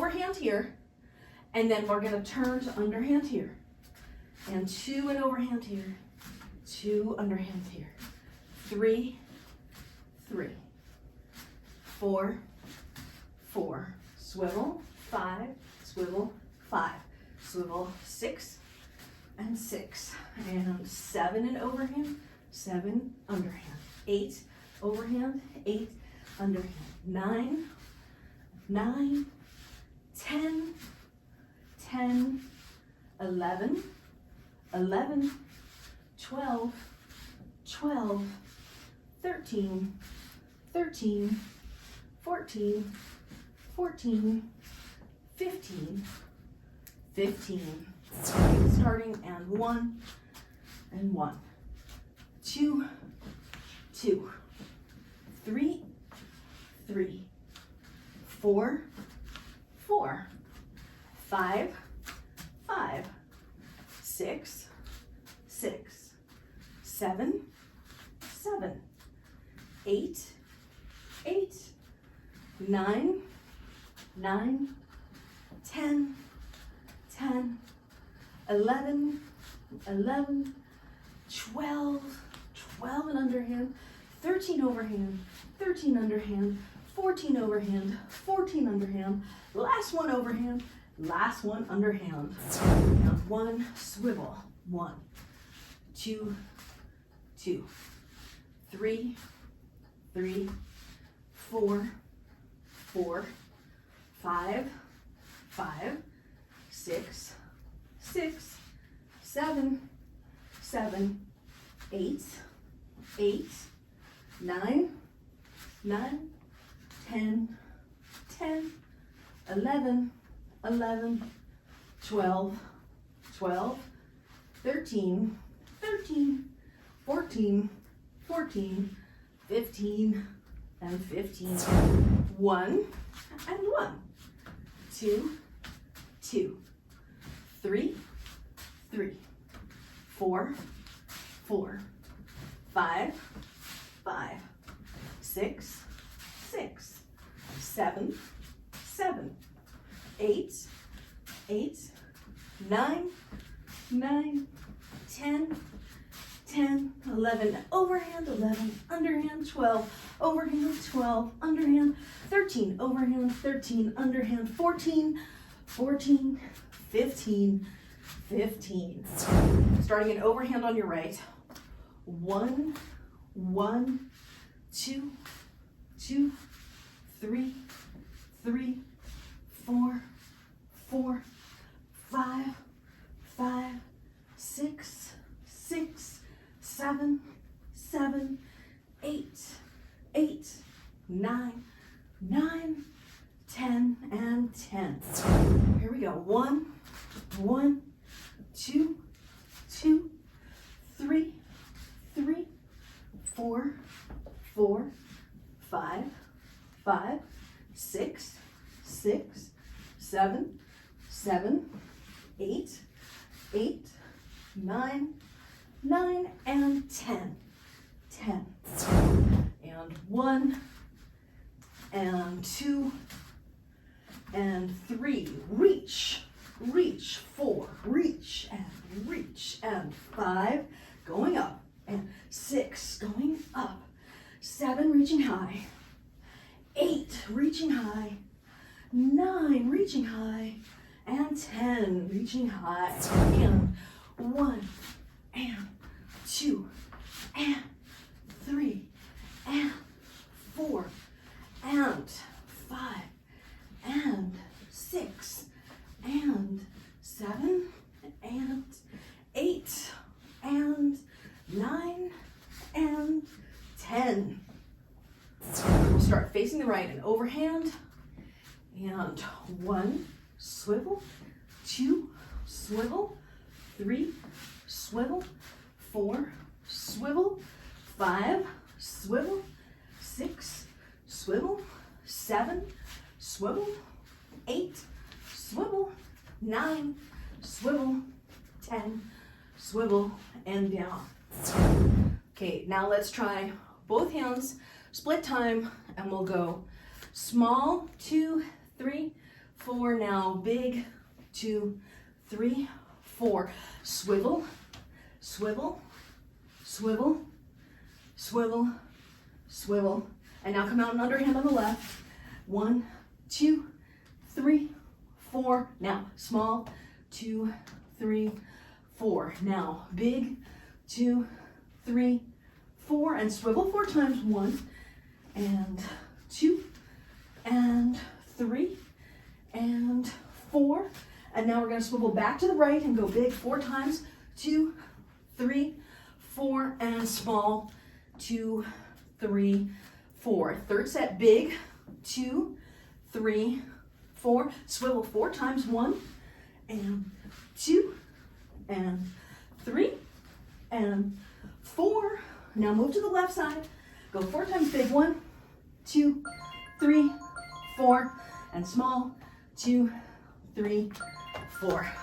overhand here, and then we're gonna turn to underhand here, and 2 and overhand here, 2 underhand here, 3, 3, 4, 4, swivel, 5, swivel, 5, swivel, 6, and 6, and 7 and overhand, 7 underhand, 8 overhand, 8 underhand, 9, 9, 10, 10, 11, 11, 12, 12, 13, 13, 14, 14, 15, 15. Starting and 1 and 1, 2, 2, 3, 3, 4, 4, 5, 5, 6, 6, 7, 7, 8, 8, 9, 9, 10, 10, 11, 11, 12, 12 and underhand, 13 overhand, 13 underhand, 14 overhand, 14 underhand, last one overhand, last one underhand, and 1 swivel, 1, 2, 2, 3, 3, 4, 4, 5, 5, 6, 6, 7, 7, 8, 8, 9, 9, 10, 10, 11, 11, 12, 12, 13, 13, 14, 14, 15, and 15. 1 and 1, 2, 2, 3, 3, 4, 4, 5, 5, 6, 6, 7, 7, 8, 8, 9, 9, 10, 10, 11, overhand, 11, underhand, 12, overhand, 12, underhand, 13, overhand, 13, underhand, 14, 14, 15, 15. Starting an overhand on your right. 1, 1, 2, 2, 3, 3, 4, 4, 5, 5, 6, 6, 7, 7, 8, 8, 9, 9, 10, and 10. Here we go. 1, 1, 2, 2, 3, 3, 4, 4, 5, 5, 6, 6, 7, 7, 8, 8, 9, 9, and 10. 10. And 1, and 2, and 3. Reach, reach, 4, reach, and 5, going up, and 6, going up, 7, reaching high, 8, reaching high, 9, reaching high, and 10, reaching high, and 1, and 2, and 3, and 4, and 5, and 6, and 7, and 8, and 9, and 10. We'll start facing the right and overhand, and 1, swivel, 2, swivel, 3, swivel, 4, swivel, 5, swivel, 6, swivel, 7, swivel, 8, swivel, 9, swivel, 10, swivel, and down. Okay, now let's try both hands, split time, and we'll go small, 2, 3, 4. Now big, 2, 3, 4. Swivel, swivel, swivel, swivel, swivel. And now come out and underhand on the left. 1, 2, 3, 4. Now small, 2, 3, 4. Now big, 2, 3, 4. And swivel 4 times. 1 and 2 and 3 and 4. And now we're going to swivel back to the right and go big 4 times. 2, 3, 4, and small, 2, 3, 4. Third set, big, 2, 3, 4. Swivel 4 times. 1 and 2 and 3 and 4. Now move to the left side. Go 4 times big. 1, 2, 3, 4, and small, 2, 3, 4.